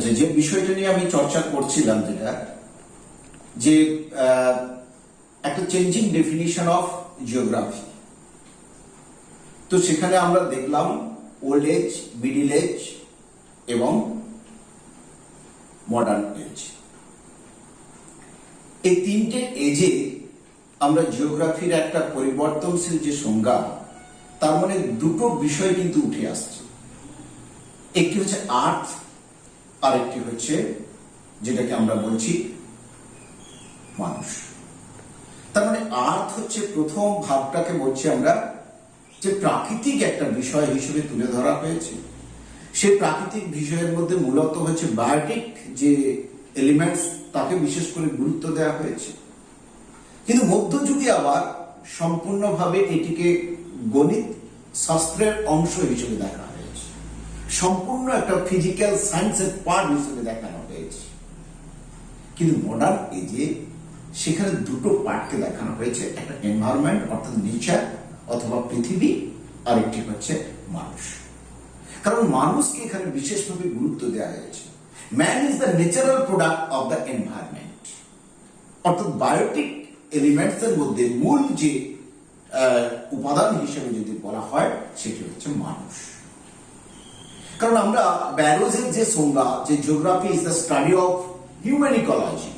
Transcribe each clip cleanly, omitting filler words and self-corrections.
আচ্ছা, যে বিষয়টা নিয়ে আমি চর্চা করছিলাম, যেটা যে একটা চেঞ্জিং ডেফিনিশন অফ জিওগ্রাফি। তো সেখানে আমরা দেখলাম ওল্ড এজ, মিডিল এজ এবং মডার্ন এজ। এই তিনটে এজে আমরা জিওগ্রাফির একটা পরিবর্তনশীল যে সংজ্ঞা, তার মানে দুটো বিষয় কিন্তু উঠে আসছে। একটি হচ্ছে আর্থ, আর একটি হচ্ছে যেটাকে আমরা বলছি মানুষ। তার মানে আর্থ হচ্ছে প্রথম ভাবটাকে বলছি আমরা যে প্রাকৃতিক একটা বিষয় হিসেবে তুলে ধরা হয়েছে। সেই প্রাকৃতিক বিষয়ের মধ্যে মূলত হচ্ছে বায়োটিক যে এলিমেন্টস, তাকে বিশেষ করে গুরুত্ব দেওয়া হয়েছে। কিন্তু মধ্যযুগে আবার সম্পূর্ণভাবে এটিকে গণিত শাস্ত্রের অংশ হিসেবে দেখা হয়েছে, সম্পূর্ণ একটা ফিজিক্যাল সায়েন্সের পার্ট হিসেবে দেখানো হয়েছে। কিন্তু মডার্ন এজে সেখানে দুটো পার্টকে দেখানো হয়েছে, একটা এনভায়রনমেন্ট অর্থাৎ নেচার অথবা পৃথিবী, আর একটি হচ্ছে মানুষ। কারণ মানুষকে এখানে বিশেষভাবে গুরুত্ব দেওয়া হয়েছে। Man is the natural product of the environment, অর্থাৎ বায়োটিক এলিমেন্টস এর মধ্যে মূল যে উপাদান হিসেবে যদি বলা হয় সেটি হচ্ছে মানুষ। কারণ আমরা ব্যারোজের যে সংজ্ঞা, যে geography is the study of human ecology,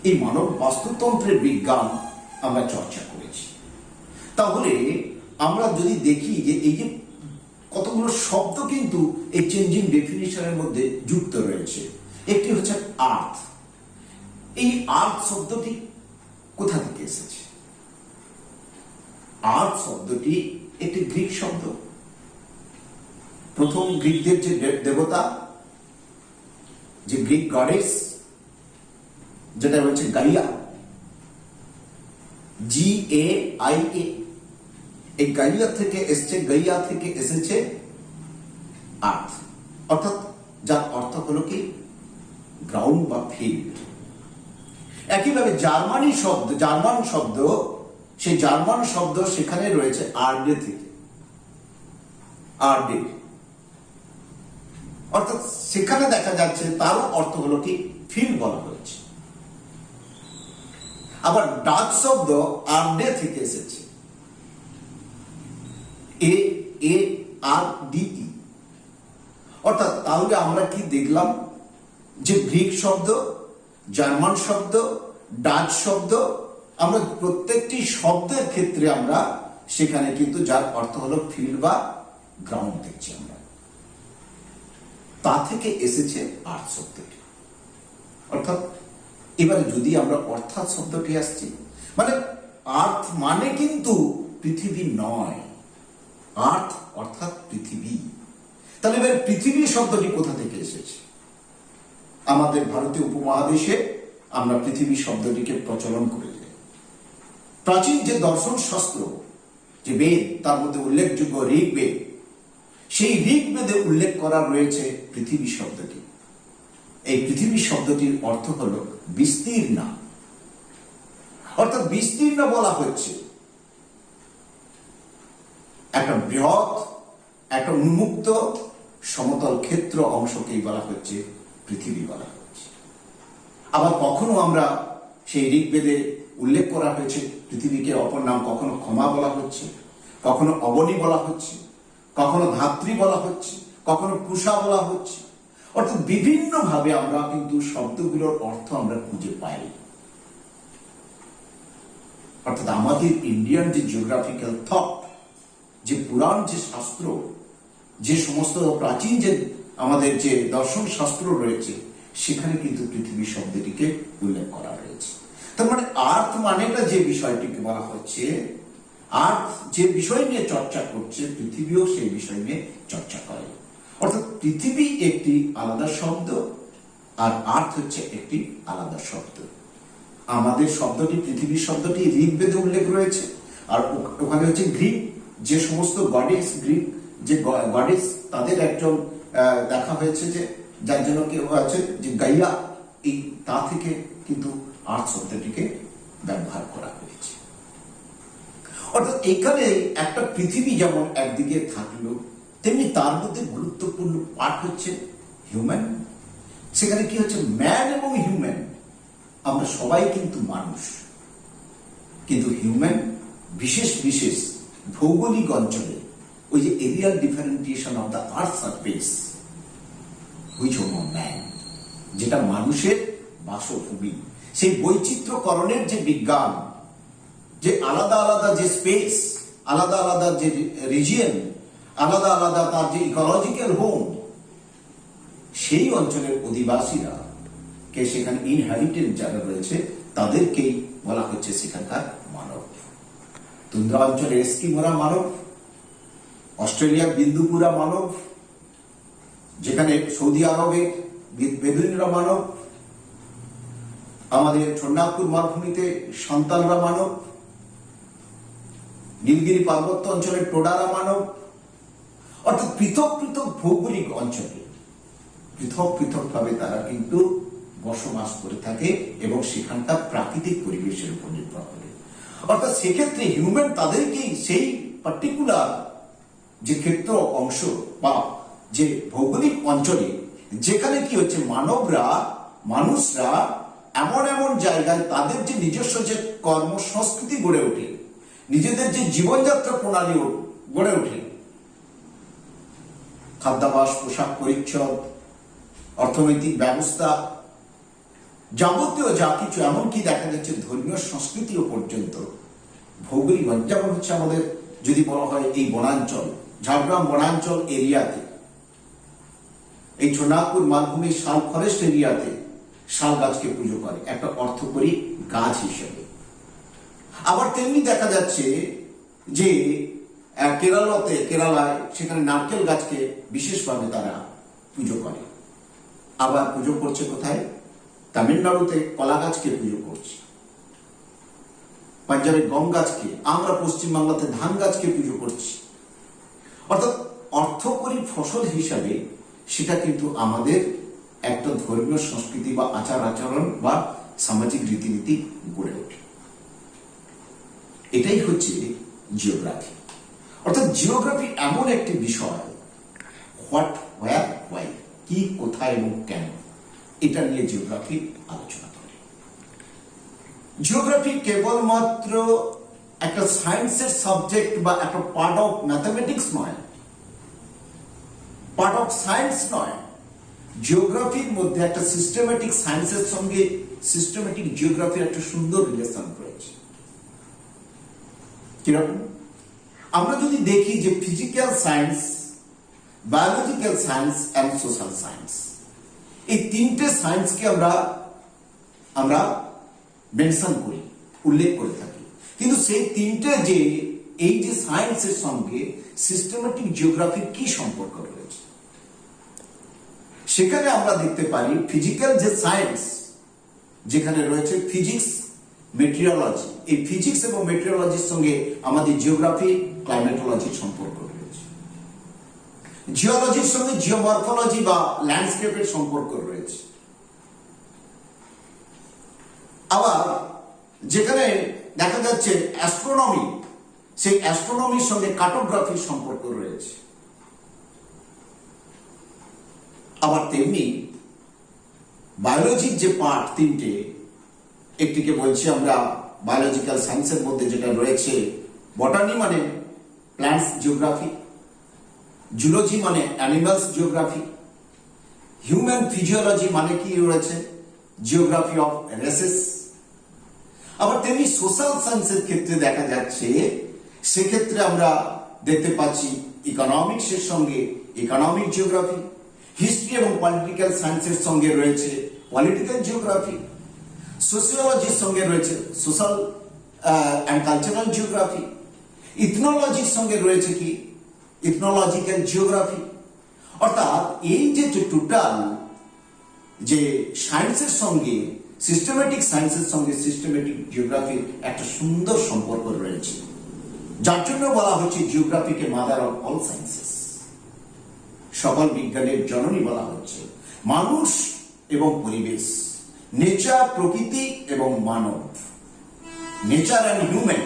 এই মানব বাস্তুতন্ত্রের বিজ্ঞান আমরা চর্চা করেছি। তাহলে আমরা যদি দেখি যে এই যে কতগুলো শব্দ কিন্তু এই চেঞ্জিং ডেফিনিশনের মধ্যে যুক্ত রয়েছে। একটি হচ্ছে আর্থ। এই আর্থ শব্দটি কোথা থেকে এসেছে? আর্থ শব্দটি একটি গ্রিক শব্দ। প্রথম গ্রিকদের যে দেবতা, যে গ্রিক গডেস, যেটা হচ্ছে গাইয়া, GAIA, এই গাইয়া থেকে এসেছে, গাইয়া থেকে এসেছে আর্থ, অর্থাৎ যার অর্থ হলো কি গ্রাউন্ড বা ফিল্ড। একইভাবে জার্মান শব্দ, সেই জার্মান শব্দ সেখানে রয়েছে আর্ডে থেকে, আর্ডে, অর্থাৎ সেখানে দেখা যাচ্ছে তারও অর্থ হলো কি ফিল্ড বলা হয়েছে। আবার ডাচ শব্দ আর্ডে থেকে এসেছে, AARDE, অর্থাৎ তাহলে আমরা কি দেখলাম যে গ্রিক শব্দ, জার্মান শব্দ, ডাচ শব্দ, আমরা প্রত্যেকটি শব্দের ক্ষেত্রে আমরা সেখানে কিন্তু যার অর্থ হলো ফিল্ড বা গ্রাউন্ড দেখছি আমরা। তা থেকে এসেছে আর্থ শব্দটি। অর্থাৎ এবারে যদি আমরা অর্থাৎ শব্দটি আসছি, মানে আর্থ মানে কিন্তু পৃথিবী নয়, আর্থ অর্থাৎ পৃথিবী। তাহলে এবার পৃথিবী শব্দটি কোথা থেকে এসেছে? আমাদের ভারতীয় উপমহাদেশে আমরা পৃথিবী শব্দটিকে প্রচলন করে যাই। প্রাচীন যে দর্শন শাস্ত্র, যে বেদ, তার মধ্যে উল্লেখযোগ্য ঋগ্বেদ, সেই ঋগ্বেদে উল্লেখ করা রয়েছে পৃথিবী শব্দটি। এই পৃথিবী শব্দটির অর্থ হলো বিস্তীর্ণ, অর্থাৎ বিস্তীর্ণ বলা হচ্ছে একটা বৃহৎ, একটা উন্মুক্ত সমতল ক্ষেত্র অংশকেই বলা হচ্ছে পৃথিবী বলা হচ্ছে। আবার কখনো আমরা সেই ঋগ্বেদে উল্লেখ করা হয়েছে পৃথিবীকে অপর নাম, কখনো ক্ষমা বলা হচ্ছে, কখনো অবনী বলা হচ্ছে, কখনো ধাত্রী বলা হচ্ছে, কখনো পুষা বলা হচ্ছে। অর্থাৎ বিভিন্ন ভাবে আমরা কিন্তু শব্দগুলোর অর্থ আমরা খুঁজে পাই। অর্থাৎ আমাদের ইন্ডিয়ান যে জিওগ্রাফিক্যাল থট, যে পুরাণ, যে শাস্ত্র, যে সমস্ত প্রাচীন যে আমাদের যে দর্শন শাস্ত্র রয়েছে, সেখানে কিন্তু পৃথিবী শব্দটিকে উল্লেখ করা রয়েছে। তার মানে আর্থ মানেটা যে বিষয়টিকে বলা হচ্ছে, আর্থ যে বিষয় নিয়ে চর্চা করছে, পৃথিবীও সেই বিষয় নিয়ে চর্চা করে। অর্থাৎ পৃথিবী একটি আলাদা শব্দ, আর আর্থ হচ্ছে একটি আলাদা শব্দ। আমাদের শব্দটি, পৃথিবী শব্দটি ঋগ্বেদে উল্লেখ রয়েছে, আর ওখানে হচ্ছে গ্রিক যে সমস্ত গডেস, গ্রিক যে গডেস, তাদের একজন দেখা হয়েছে যে যার জন্য কেউ আছে যে গাইয়া, এই তা থেকে কিন্তু আর্থ শব্দটিকে ব্যবহার করা হয়েছে। অর্থাৎ এখানে একটা পৃথিবী যেমন একদিকে থাকলো, তেমনি তার মধ্যে গুরুত্বপূর্ণ পার্ট হচ্ছে হিউম্যান সেখানে কি হচ্ছে, ম্যান এবং হিউম্যান, আমরা সবাই কিন্তু মানুষ, কিন্তু হিউম্যান বিশেষ বিশেষ ভৌগোলিক অঞ্চলে ওই যে areal differentiation of the earth surface which on man, যেটা মানুষের বাসভূমি, সেই বৈচিত্র্যকরণের যে বিজ্ঞান, যে আলাদা আলাদা যে স্পেস, আলাদা আলাদা যে রিজিয়ন, আলাদা আলাদা তার যে ইকোলজিক্যাল হোম, সেই অঞ্চলের অধিবাসীরা কে সেখানে ইনহ্যাবিটেন্ট যারা রয়েছে তাদেরকেই বলা হচ্ছে সেখানকার মানব। তুন্দ্রা অঞ্চলে এস্কিমোরা মানব, অস্ট্রেলিয়ার বিন্দুপুরা মানব, যেখানে সৌদি আরবে বেদুইনরা মানব, আমাদের ছোন্নাগপুর মালভূমিতে সান্তালরা মানব, নীলগিরি পার্বত্য অঞ্চলের টোডারা মানব। অর্থাৎ পৃথক পৃথক ভৌগোলিক অঞ্চলে পৃথক পৃথক ভাবে তারা কিন্তু বসবাস করে থাকে এবং সেখানকার প্রাকৃতিক পরিবেশের উপর নির্ভর করে। অর্থাৎ সেক্ষেত্রে হিউম্যান তাদেরকেই সেই পার্টিকুলার যে ক্ষেত্র অংশ বা যে ভৌগোলিক অঞ্চলে যেখানে কি হচ্ছে মানুষরা এমন এমন জায়গায় তাদের যে নিজস্ব যে কর্মসংস্কৃতি গড়ে ওঠে, নিজেদের যে জীবনযাত্রা প্রণালী গড়ে ওঠে, খাদ্যাভ্যাস, পোশাক পরিচ্ছদ, অর্থনৈতিক ব্যবস্থা, যাবতীয় যা কিছু, এমনকি দেখা যাচ্ছে ধর্মীয় সংস্কৃতিও পর্যন্ত ভৌগোলিক, যেমন হচ্ছে আমাদের যদি বলা হয় এই বনাঞ্চল, ঝাড়গ্রাম বনাঞ্চল এরিয়াতে, এই ছোনাগপুর মালভূমি শাল ফরেস্ট এরিয়াতে শাল গাছকে পুজো করে একটা অর্থকরী গাছ হিসেবে। আবার তেমনি দেখা যাচ্ছে যে কেরালায় সেখানে নারকেল গাছকে বিশেষভাবে তারা পুজো করে। আবার পুজো করছে কোথায়, তামিলনাড়ুতে কলা গাছকে পুজো করছে, পাঞ্জাবে গম গাছকে, আমরা পশ্চিমবাংলাতে ধান গাছকে পুজো করছি। অর্থাৎ অর্থকরী ফসল হিসাবে সেটা কিন্তু আমাদের একটা ধর্মীয় সংস্কৃতি বা আচার আচরণ বা সামাজিক রীতিনীতি গড়ে ওঠে। এটাই হচ্ছে জিওগ্রাফি। অর্থাৎ জিওগ্রাফি এমন একটি বিষয়, হোয়াট, হোয়ার, হোয়াই, কি, কোথায় এবং কেন, এটা নিয়ে জিওগ্রাফি আলোচনা করে। জিওগ্রাফি কেবলমাত্র একটা সায়েন্সের সাবজেক্ট বা একটা পার্ট অফ ম্যাথামেটিক্স নয়, পার্ট অফ সায়েন্স নয়। জিওগ্রাফির মধ্যে একটা সিস্টেমেটিক সায়েন্সের সঙ্গে সিস্টেমেটিক জিওগ্রাফির একটা সুন্দর রিলেশন রয়েছে। কিরকম? আমরা যদি দেখি যে physical science, biological science and social science, এই তিনটে সায়েন্সকে আমরা মেনশন করি, উল্লেখ করে থাকি। কিন্তু সেই তিনটে যে এই যে সায়েন্সের সঙ্গে সিস্টেমেটিক জিওগ্রাফির কি সম্পর্ক রয়েছে, সেখানে আমরা দেখতে পারি ফিজিক্যাল যে সায়েন্স, যেখানে রয়েছে ফিজিক্স, মেটেরিওলজি, এই ফিজিক্স এবং মেটেরিওলজির সঙ্গে আমাদের জিওগ্রাফি, ক্লাইমেটোলজির সম্পর্ক রয়েছে। জিওলজির সঙ্গে জিওমরফোলজি বা ল্যান্ডস্কেপের সম্পর্ক রয়েছে। আবার যেখানে দেখা যাচ্ছে অ্যাস্ট্রোনমি, সেই অ্যাস্ট্রোনমির সঙ্গে কার্টোগ্রাফির সম্পর্ক রয়েছে। আবার তেমনি বায়োলজির যে পার্ট তিনটে, একটিকে বলছি আমরা বায়োলজিক্যাল সায়েন্সের মধ্যে যেটা রয়েছে বটানি মানে প্ল্যান্টস জিওগ্রাফি, জুলজি মানে অ্যানিমালস জিওগ্রাফি, হিউম্যান ফিজিওলজি মানে কি রয়েছে জিওগ্রাফি অফ রেসেস। আবার তেমনি সোশ্যাল সায়েন্সের ক্ষেত্রে দেখা যাচ্ছে, সেক্ষেত্রে আমরা দেখতে পাচ্ছি ইকোনমিক্সের সঙ্গে ইকোনমিক জিওগ্রাফি, হিস্ট্রি এবং পলিটিক্যাল সায়েন্সের সঙ্গে রয়েছে পলিটিক্যাল জিওগ্রাফি, সোশিওলজির সঙ্গে রয়েছে সোশ্যাল অ্যান্ড কালচারাল জিওগ্রাফি, ইথনোলজির সঙ্গে রয়েছে কি ইথনোলজিক্যাল জিওগ্রাফি। অর্থাৎ এই যে টোটাল যে সায়েন্সের সঙ্গে সিস্টেমেটিক সায়েন্সের সঙ্গে সিস্টেমেটিক জিওগ্রাফির একটা সুন্দর সম্পর্ক রয়েছে, যার জন্য বলা হচ্ছে জিওগ্রাফিকে মাদার অফ অল সায়েন্সেস, সকল বিজ্ঞানের জননী বলা হচ্ছে। মানুষ এবং পরিবেশ, নেচার প্রকৃতি এবং মানব, নেচার অ্যান্ড হিউম্যান,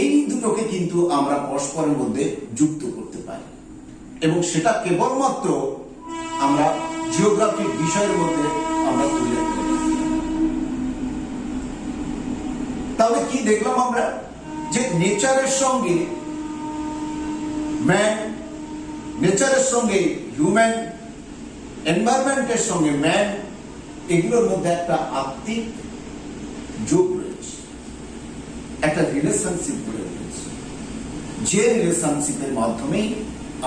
এই দুটোকে কিন্তু আমরা পরস্পরের মধ্যে যুক্ত করতে পারি এবং সেটা কেবলমাত্র আমরা জিওগ্রাফিক বিষয়ের মধ্যে আমরা উল্লেখ করি। তাহলে কি দেখলাম আমরা, যে নেচারের সঙ্গে ম্যান, নেচারের সঙ্গে হিউম্যান, এনভায়রনমেন্টের সঙ্গে ম্যান, এগুলোর মধ্যে একটা আত্মিক যোগ রয়েছে, একটা রিলেশনশিপ গড়ে রয়েছে, যে রিলেশনশিপের মাধ্যমেই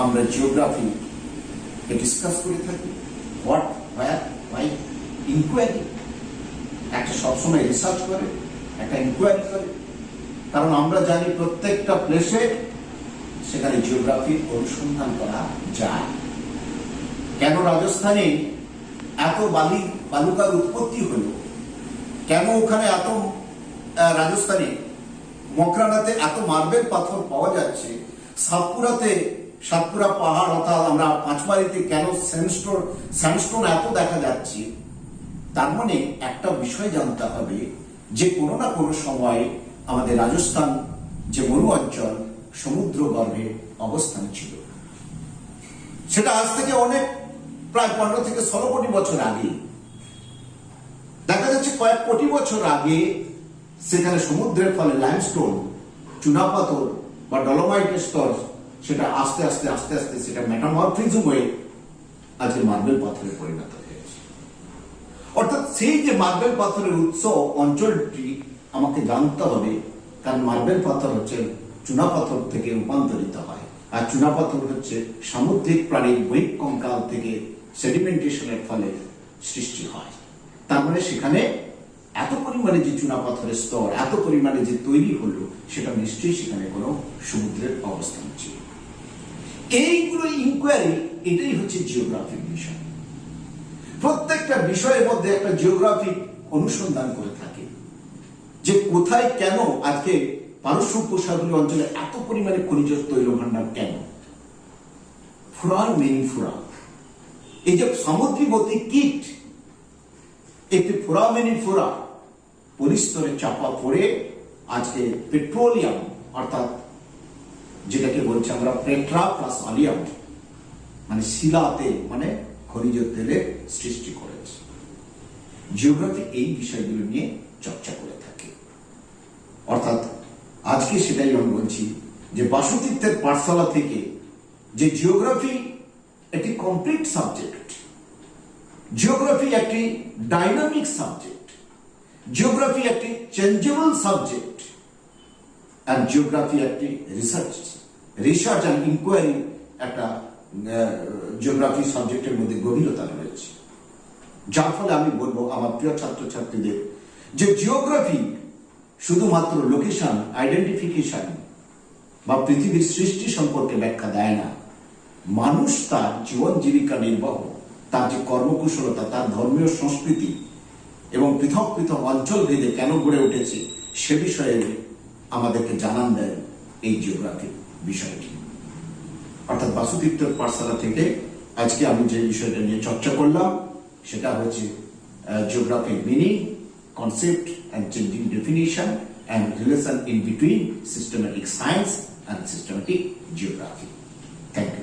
আমরা জিওগ্রাফি ডিসকাস করে থাকি। What, where, why, inquiry. একটা সবসময় রিসার্চ করে, একটা ইনকোয়ারি করে, কারণ আমরা জানি প্রত্যেকটা প্লেসে সেখানে জিওগ্রাফির অনুসন্ধান করা যায়। কেন রাজস্থানে এত বালুকার উৎপত্তি হলো, কেন ওখানে এত, রাজস্থানে মকরানাতে এত মার্বেল পাথর পাওয়া যাচ্ছে, সাতপুরা পাহাড় অর্থাৎ আমরা পাঁচমারিতে কেন স্যান্ডস্টোন এত দেখা যাচ্ছে, তার মানে একটা বিষয় জানতে হবে যে কোনো না কোনো সময় আমাদের রাজস্থান যে মরু অঞ্চল সমুদ্র গর্ভে অবস্থান ছিল। সেটা আজ থেকে অনেক, প্রায় 15 থেকে 16 কোটি বছর আগে দেখা যাচ্ছে। কয়েক কোটি বছর আগে সেখানে সমুদ্রের ফলে লাইমস্টোন, চুনাপাথর বা ডলোমাইটের স্তর, সেটা আস্তে আস্তে আস্তে আস্তে সেটা মেটামরফিজম হয়ে আজকে মার্বেল পাথরে পরিণত হয়েছে। অর্থাৎ সেই যে মার্বেল পাথরের উৎস অঞ্চলটি আমাকে জানতে হবে, কারণ মার্বেল পাথর হচ্ছে চুনাপাথর থেকে রূপান্তরিত হয়, আর চুনাপাথর হচ্ছে সামুদ্রিক প্রাণীর বহিঃকঙ্কাল থেকে সেডিমেন্টেশনের ফলে সৃষ্টি হয়। তার মানে সেখানে এত পরিমাণে যে চুনাপাথরের স্তর, এত পরিমাণে যে তৈরি হলো, সেটা নিশ্চয়ই সেখানে কোনো সমুদ্রের অবস্থান ছিল। এইগুলো ইনকোয়ারি, এটাই হচ্ছে জিওগ্রাফিক বিষয়। প্রত্যেকটা বিষয়ের মধ্যে একটা জিওগ্রাফিক অনুসন্ধান করে থাকে, যে কোথায় কেন আজকে পারস্য উপসাগরীয় অঞ্চলে এত পরিমাণে খনিজ তৈল ভান্ডার কেন, ফোরামেনিফেরা, এই যে সামুদ্রিকগতি কীট, একটি ফোরামেনিফেরা পরিস্তরে চাপা পড়ে আজকে পেট্রোলিয়াম, অর্থাৎ যেটাকে বলছি আমরা পেট্রা প্লাস আলিয়াম, মানে শিলাতে, মানে খনিজ তেলের সৃষ্টি করেছে। জিওগ্রাফি এই বিষয়গুলো নিয়ে চর্চা করে থাকে। অর্থাৎ আজকে সেটাই আমি বলছি যে বাসুতীর্থের পাঠশালা থেকে যে জিওগ্রাফি একটি কমপ্লিট সাবজেক্ট, জিওগ্রাফি একটি ডাইনামিক সাবজেক্ট, জিওগ্রাফি একটি চেঞ্জেবল সাবজেক্ট, আর জিওগ্রাফি একটি রিসার্চ অ্যান্ড ইনকোয়ারি, একটা জিওগ্রাফি সাবজেক্টের মধ্যে গভীরতা রয়েছে। যার ফলে আমি বলবো আমার প্রিয় ছাত্রছাত্রীদের যে জিওগ্রাফি শুধুমাত্র লোকেশন আইডেন্টিফিকেশন বা পৃথিবীর সৃষ্টি সম্পর্কে ব্যাখ্যা দেয় না। মানুষ তার জীবন জীবিকা নির্বাহ, তার যে কর্মকুশলতা, তার ধর্মীয় সংস্কৃতি এবং পৃথক পৃথক অঞ্চল ভেদে কেন গড়ে উঠেছে, সে বিষয়ে আমাদেরকে জানান দেন এই জিওগ্রাফি বিষয়টি। অর্থাৎ বাসুতীর্থের পাঠশালা থেকে আজকে আমি যে বিষয়টা নিয়ে চর্চা করলাম, সেটা হচ্ছে geographic meaning, concept and changing definition and relation in between systematic science and systematic geography. Thank you.